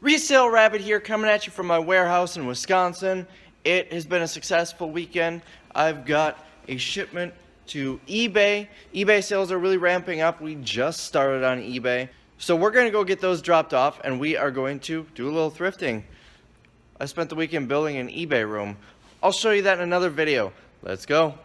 Resale Rabbit here, coming at you from my warehouse in Wisconsin. It has been a successful weekend. I've got a shipment to eBay. eBay sales are really ramping up. We just started on eBay. So we're going to go get those dropped off and we are going to do a little thrifting. I spent the weekend building an eBay room. I'll show you that in another video. Let's go.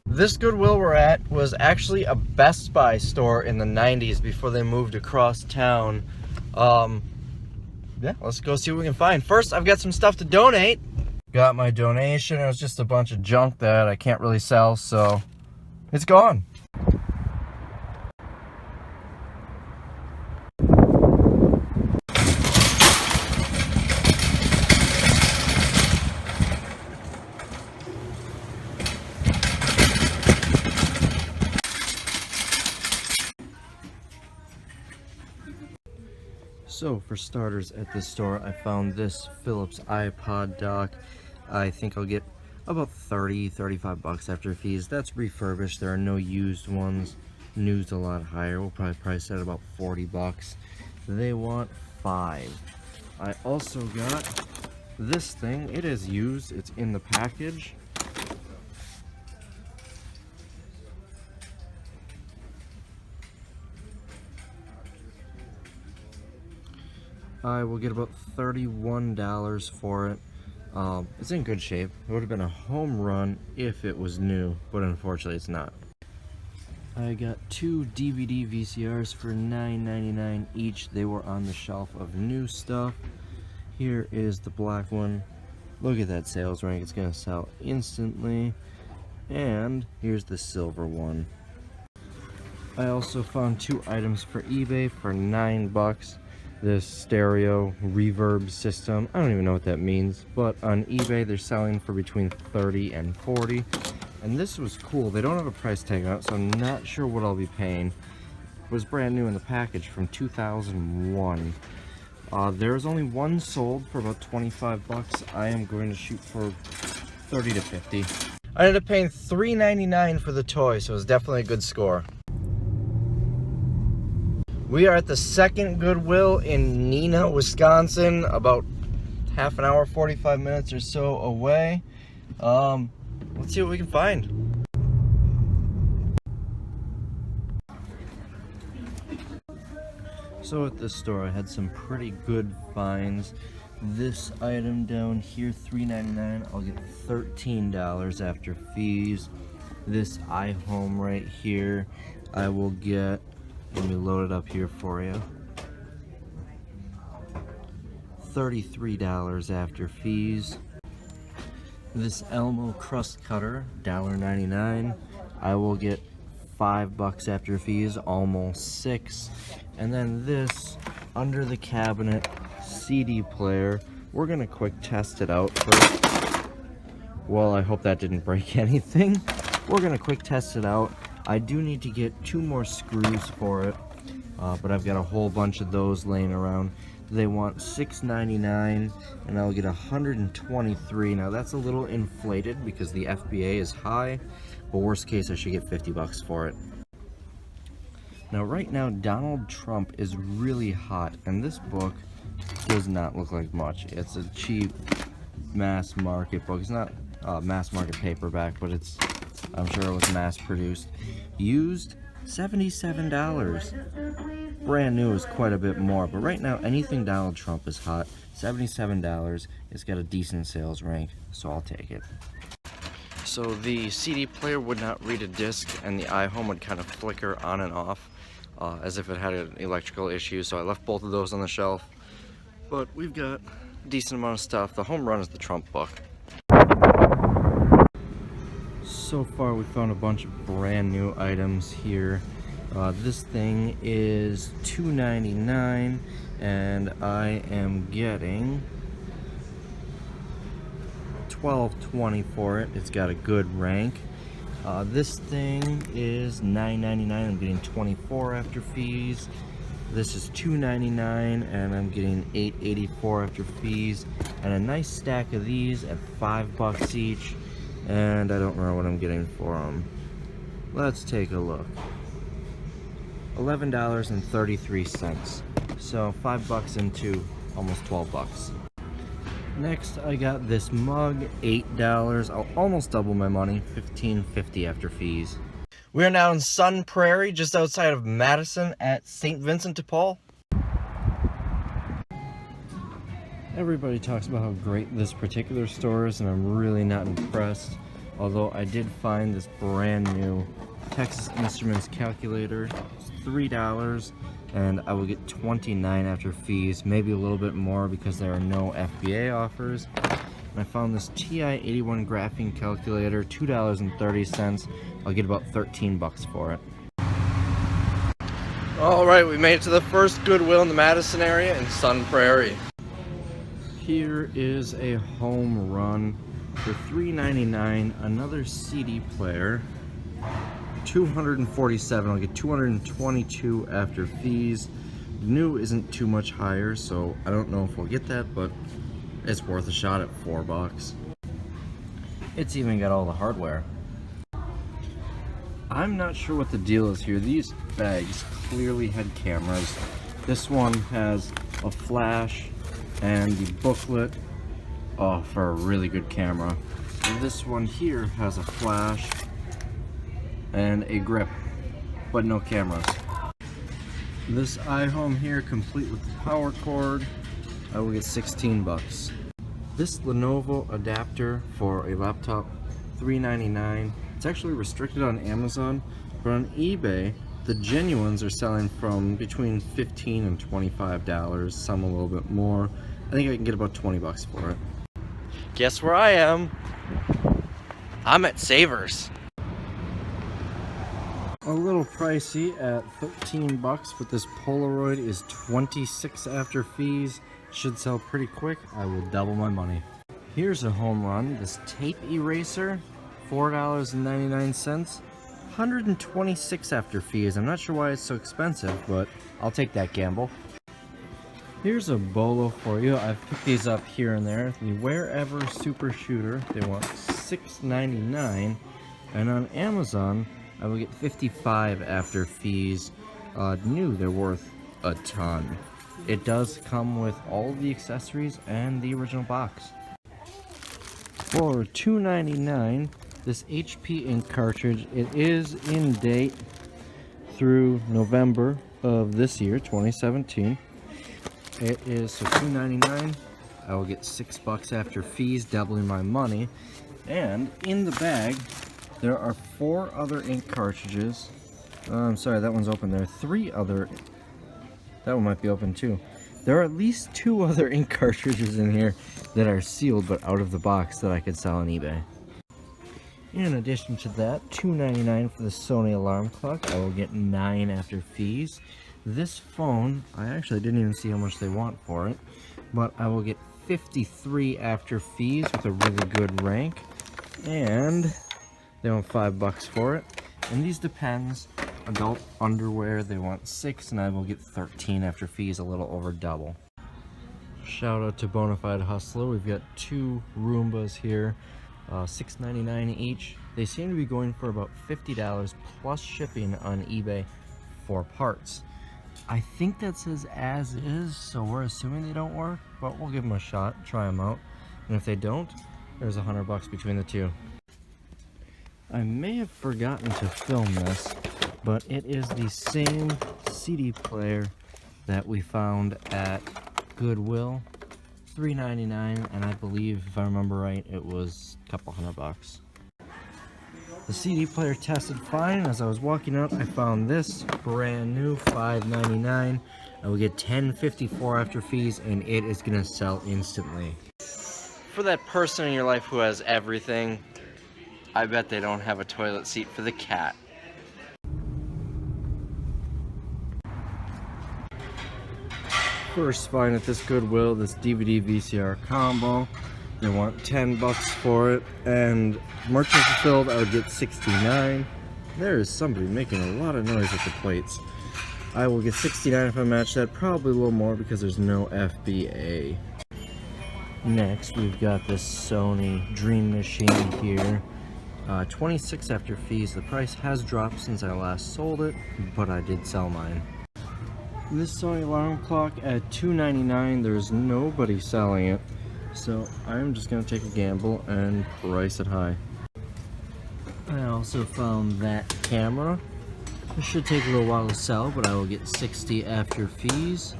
This Goodwill we're at was actually a Best Buy store in the 90s before they moved across town. Yeah, let's go see what we can find. First, I've got some stuff to donate. Got my donation. It was just a bunch of junk that I can't really sell, so it's gone. So for starters, at this store I found this Philips iPod dock. I think I'll get about 35 bucks after fees. That's refurbished. There are no used ones. New's a lot higher. We'll probably price that about 40 bucks. They want 5. I also got this thing. It is used. It's in the package. I will get about $31 for it. It's in good shape. It would have been a home run if it was new, but unfortunately it's not. I got 2 DVD VCRs for $9.99 each. They were on the shelf of new stuff. Here is the black one. Look at that sales rank. It's gonna sell instantly. And here's the silver one. I also found 2 items for eBay for 9 bucks. This stereo reverb system. I don't even know what that means, but on eBay they're selling for between 30 and 40. And this was cool. They don't have a price tag on it, so I'm not sure what I'll be paying. It was brand new in the package from 2001. There's only one sold for about 25 bucks. I am going to shoot for 30 to 50. I ended up paying $3.99 for the toy, so it was definitely a good score. We are at the second Goodwill in Neenah, Wisconsin, about half an hour, 45 minutes or so away. Let's see what we can find. So at this store I had some pretty good finds. This item down here, $3.99, I'll get $13 after fees. This iHome right here, I will get, let me load it up here for you, $33 after fees. This Elmo crust cutter, $1.99. I will get 5 bucks after fees, almost 6. And then this under the cabinet CD player, we're gonna quick test it out first. Well, I hope that didn't break anything. We're gonna quick test it out. I do need to get 2 more screws for it, but I've got a whole bunch of those laying around. They want $6.99 and I'll get 123. Now that's a little inflated because the FBA is high, but worst case I should get 50 bucks for it. Now right now Donald Trump is really hot and this book does not look like much. It's a cheap mass market book. It's not mass market paperback, but it's, I'm sure it was mass produced. Used, $77. Brand new is quite a bit more, but right now anything Donald Trump is hot. $77. It's got a decent sales rank, so I'll take it. So the CD player would not read a disc and the iHome would kind of flicker on and off as if it had an electrical issue, so I left both of those on the shelf. But we've got a decent amount of stuff. The home run is the Trump book. So far we found a bunch of brand new items here. This thing is $2.99 and I am getting $12.20 for it. It's got a good rank. This thing is $9.99. I'm getting $24 after fees. This is $2.99 and I'm getting $8.84 after fees, and a nice stack of these at $5 each, and I don't remember what I'm getting for them. Let's take a look. $11.33, so $5 into almost $12. Next, I got this mug, $8. I'll almost double my money, $15.50 after fees. We are now in Sun Prairie, just outside of Madison at St. Vincent de Paul. Everybody talks about how great this particular store is, and I'm really not impressed. Although I did find this brand new Texas Instruments calculator. It's $3, and I will get $29 after fees, maybe a little bit more because there are no FBA offers. And I found this TI-81 graphing calculator, $2.30. I'll get about $13 for it. Alright, we made it to the first Goodwill in the Madison area in Sun Prairie. Here is a home run for $3.99, another CD player. $247, I'll get $222 after fees. New isn't too much higher, so I don't know if we'll get that, but it's worth a shot at $4. It's even got all the hardware. I'm not sure what the deal is here. These bags clearly had cameras. This one has a flash and the booklet for a really good camera. And this one here has a flash and a grip, but no cameras. This iHome here, complete with the power cord, I will get $16. This Lenovo adapter for a laptop, $3.99. It's actually restricted on Amazon, but on eBay, the genuines are selling from between $15 and $25, some a little bit more. I think I can get about $20 for it. Guess where I am? I'm at Savers. A little pricey at $13, but this Polaroid is $26 after fees. Should sell pretty quick. I will double my money. Here's a home run. This tape eraser, $4.99. $126 after fees. I'm not sure why it's so expensive, but I'll take that gamble. Here's a bolo for you. I've picked these up here and there. The Wherever Super Shooter, they want $6.99, and on Amazon I will get $55 after fees. New, they're worth a ton. It does come with all the accessories and the original box. For $2.99, this HP ink cartridge, it is in date through November of this year, 2017. It is so $2.99. I will get $6 after fees, doubling my money. And in the bag, there are 4 other ink cartridges. I'm sorry, that one's open. There are 3 other. That one might be open too. There are at least 2 other ink cartridges in here that are sealed but out of the box that I could sell on eBay. In addition to that, $2.99 for the Sony alarm clock. I will get $9 after fees. This phone, I actually didn't even see how much they want for it, but I will get $53 after fees with a really good rank, and they want $5 for it. And these Depends adult underwear, they want $6, and I will get $13 after fees, a little over double. Shout out to Bonafide Hustler. We've got 2 Roombas here, $6.99 each. They seem to be going for about $50 plus shipping on eBay for parts. I think that says as is, so we're assuming they don't work, but we'll give them a shot, try them out, and if they don't, there's $100 between the 2. I may have forgotten to film this, but it is the same CD player that we found at Goodwill, $3.99, and I believe, if I remember right, it was a couple $100. The CD player tested fine, and as I was walking out, I found this brand new $5.99. I will get $10.54 after fees, and it is gonna sell instantly. For that person in your life who has everything, I bet they don't have a toilet seat for the cat. First find at this Goodwill, this DVD VCR combo. They want $10 for it, and merchant fulfilled, I would get $69. There is somebody making a lot of noise with the plates. I will get 69 if I match that, probably a little more because there's no FBA. Next, we've got this Sony Dream Machine here. 26 after fees. The price has dropped since I last sold it, but I did sell mine. This Sony alarm clock at $2.99, there's nobody selling it, so I'm just going to take a gamble and price it high. I also found that camera. It should take a little while to sell, but I will get 60 after fees.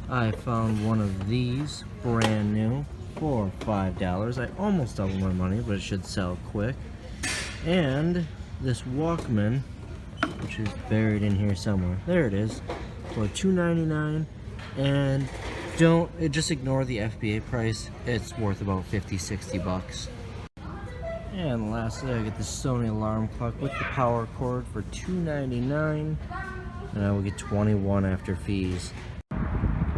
I found one of these, brand new, for $5. I almost doubled my money, but it should sell quick. And this Walkman, which is buried in here somewhere. There it is, for $2.99. And just ignore the FBA price. It's worth about 50-60 bucks. And lastly, I get the Sony alarm clock with the power cord for $2.99, and I will get 21 after fees.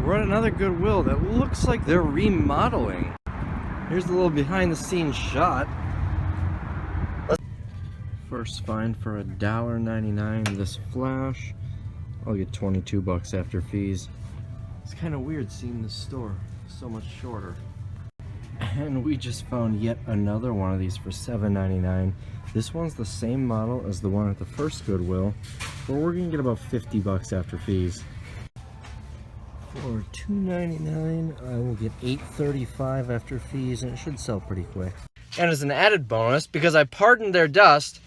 We're at another Goodwill that looks like they're remodeling. Here's a little behind the scenes shot. First find for $1.99, this flash. I'll get 22 bucks after fees. It's kind of weird seeing this store so much shorter. And we just found yet another one of these for $7.99. This one's the same model as the one at the first Goodwill, but we're gonna get about 50 bucks after fees. For $2.99, I will get $8.35 after fees, and it should sell pretty quick. And as an added bonus, because I pardoned their dust,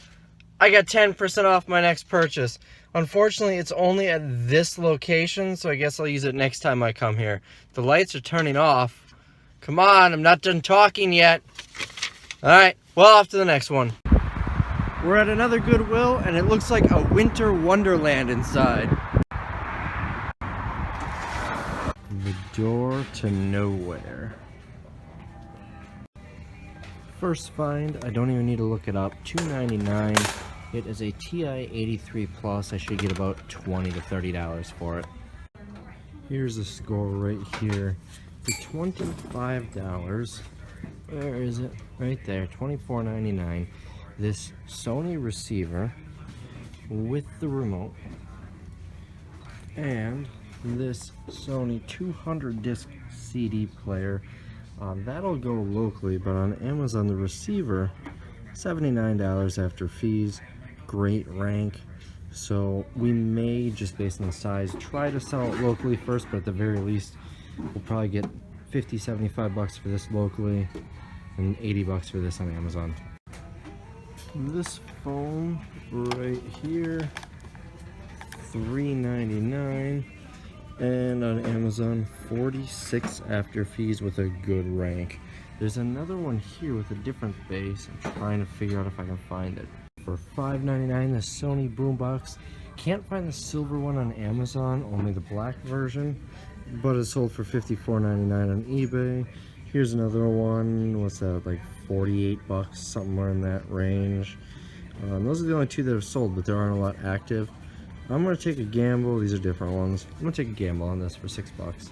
I got 10% off my next purchase. Unfortunately, it's only at this location, so I guess I'll use it next time I come here. The lights are turning off. Come on, I'm not done talking yet. Alright, well, off to the next one. We're at another Goodwill, and it looks like a winter wonderland inside. The door to nowhere. First find, I don't even need to look it up, $2.99. It is a TI 83 Plus. I should get about $20 to $30 for it. Here's the score right here. For $25, where is it? Right there, $24.99. This Sony receiver with the remote, and this Sony 200 disc CD player. That'll go locally, but on Amazon, the receiver, $79 after fees. Great rank. So we may, just based on the size, try to sell it locally first, but at the very least, we'll probably get 50-75 bucks for this locally and 80 bucks for this on Amazon. This phone right here, $3.99, and on Amazon 46 after fees with a good rank. There's another one here with a different base. I'm trying to figure out if I can find it. For $5.99, the Sony boombox. Can't find the silver one on Amazon, only the black version, but it's sold for $54.99 on eBay. Here's another one. What's that, like 48 bucks, somewhere in that range. Those are the only two that have sold, but there aren't a lot active. I'm gonna take a gamble. These are different ones. I'm gonna take a gamble on this for 6 bucks.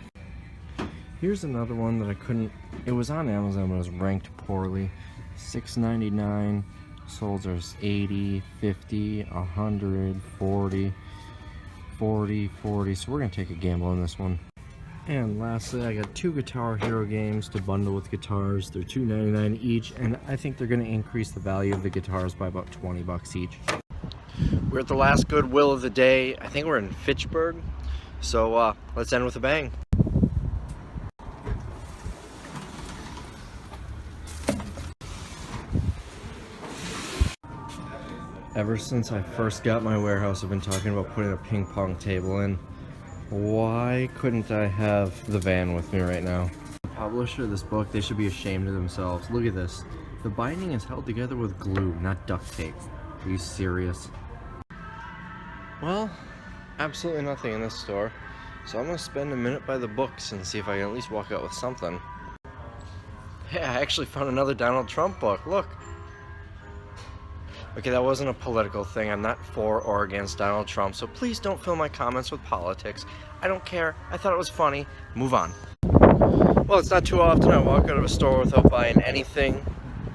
Here's another one that I couldn't, it was on Amazon, but it was ranked poorly. $6.99. Solds are 80, 50, 100, 40, 40, 40. So we're gonna take a gamble on this one. And lastly, I got 2 Guitar Hero games to bundle with guitars. They're $2.99 each, and I think they're gonna increase the value of the guitars by about 20 bucks each. We're at the last Goodwill of the day. I think we're in Fitchburg. So let's end with a bang. Ever since I first got my warehouse, I've been talking about putting a ping pong table in. Why couldn't I have the van with me right now? The publisher of this book, they should be ashamed of themselves. Look at this. The binding is held together with glue, not duct tape. Are you serious? Well, absolutely nothing in this store. So I'm gonna spend a minute by the books and see if I can at least walk out with something. Hey, I actually found another Donald Trump book, look. Okay, that wasn't a political thing. I'm not for or against Donald Trump, so please don't fill my comments with politics. I don't care. I thought it was funny. Move on. Well, it's not too often I walk out of a store without buying anything,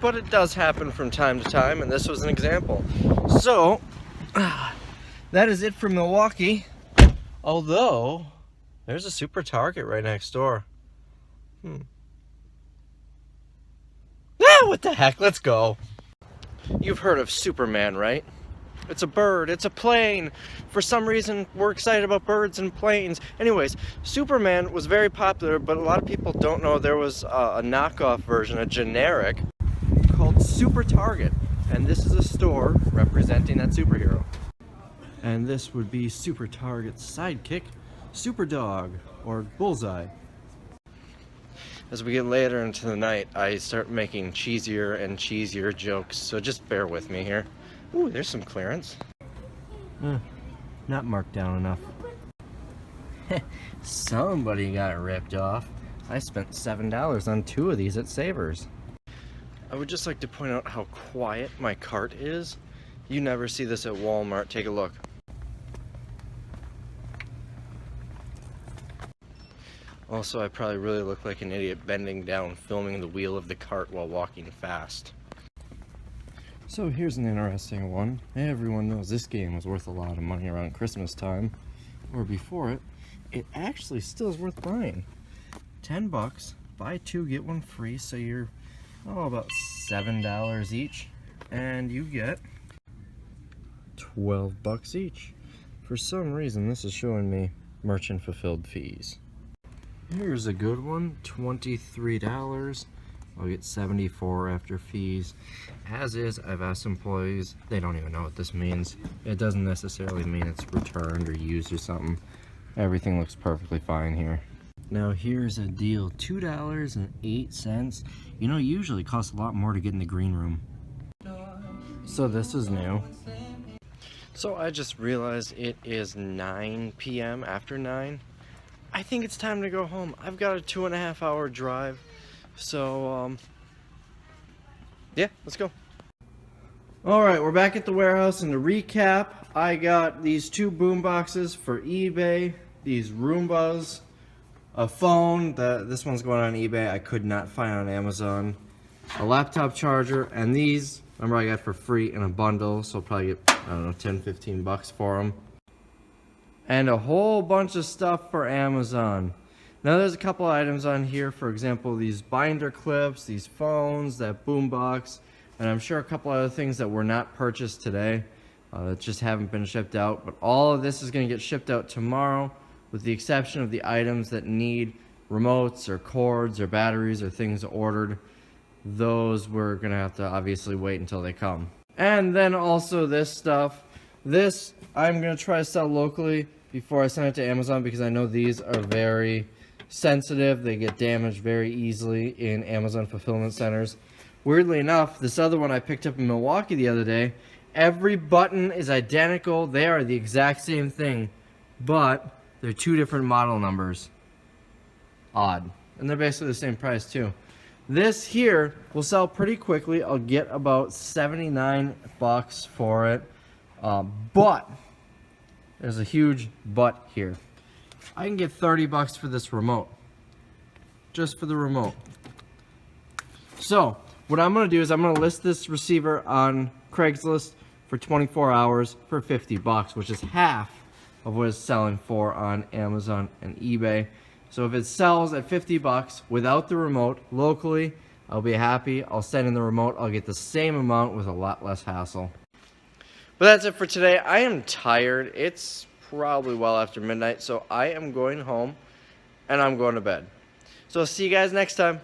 but it does happen from time to time, and this was an example. So, that is it for Milwaukee. Although, there's a Super Target right next door. Ah, what the heck? Let's go. You've heard of Superman, right? It's a bird, it's a plane. For some reason, we're excited about birds and planes. Anyways, Superman was very popular, but a lot of people don't know there was a knockoff version, a generic, called Super Target. And this is a store representing that superhero. And this would be Super Target's sidekick, Super Dog, or Bullseye. As we get later into the night, I start making cheesier and cheesier jokes, so just bear with me here. Ooh, there's some clearance. Not marked down enough. Somebody got ripped off. I spent $7 on 2 of these at Savers. I would just like to point out how quiet my cart is. You never see this at Walmart. Take a look. Also, I probably really look like an idiot bending down, filming the wheel of the cart while walking fast. So here's an interesting one. Everyone knows this game was worth a lot of money around Christmas time, or before it. It actually still is worth buying. 10 bucks, buy 2, get 1 free, so you're, about $7 each, and you get 12 bucks each. For some reason, this is showing me merchant fulfilled fees. Here's a good one, $23. I'll get $74 after fees. As is, I've asked employees, they don't even know what this means. It doesn't necessarily mean it's returned or used or something. Everything looks perfectly fine here. Now here's a deal, $2.08. You know, it usually costs a lot more to get in the green room. So this is new. So I just realized it is 9 p.m. after 9. I think it's time to go home. I've got a 2.5 hour drive. So, yeah, let's go. Alright, we're back at the warehouse, and to recap, I got these 2 boom boxes for eBay, these Roombas, a phone, this one's going on eBay, I could not find on Amazon, a laptop charger, and these, remember I got for free in a bundle, so I'll probably get, I don't know, 10-15 bucks for them. And a whole bunch of stuff for Amazon. Now there's a couple items on here, for example, these binder clips, these phones, that boombox, and I'm sure a couple other things that were not purchased today that just haven't been shipped out. But all of this is going to get shipped out tomorrow, with the exception of the items that need remotes or cords or batteries or things ordered. Those we're going to have to obviously wait until they come. And then also this stuff. This I'm going to try to sell locally before I send it to Amazon, because I know these are very sensitive. They get damaged very easily in Amazon fulfillment centers. Weirdly enough, this other one I picked up in Milwaukee the other day, every button is identical. They are the exact same thing, but they're 2 different model numbers. Odd. And they're basically the same price too. This here will sell pretty quickly. I'll get about 79 bucks for it. But there's a huge but here. I can get 30 bucks for this remote. Just for the remote. So, what I'm going to do is I'm going to list this receiver on Craigslist for 24 hours for 50 bucks, which is half of what it's selling for on Amazon and eBay. So if it sells at 50 bucks without the remote locally, I'll be happy. I'll send in the remote. I'll get the same amount with a lot less hassle. But that's it for today. I am tired. It's probably well after midnight, so I am going home and I'm going to bed. So I'll see you guys next time.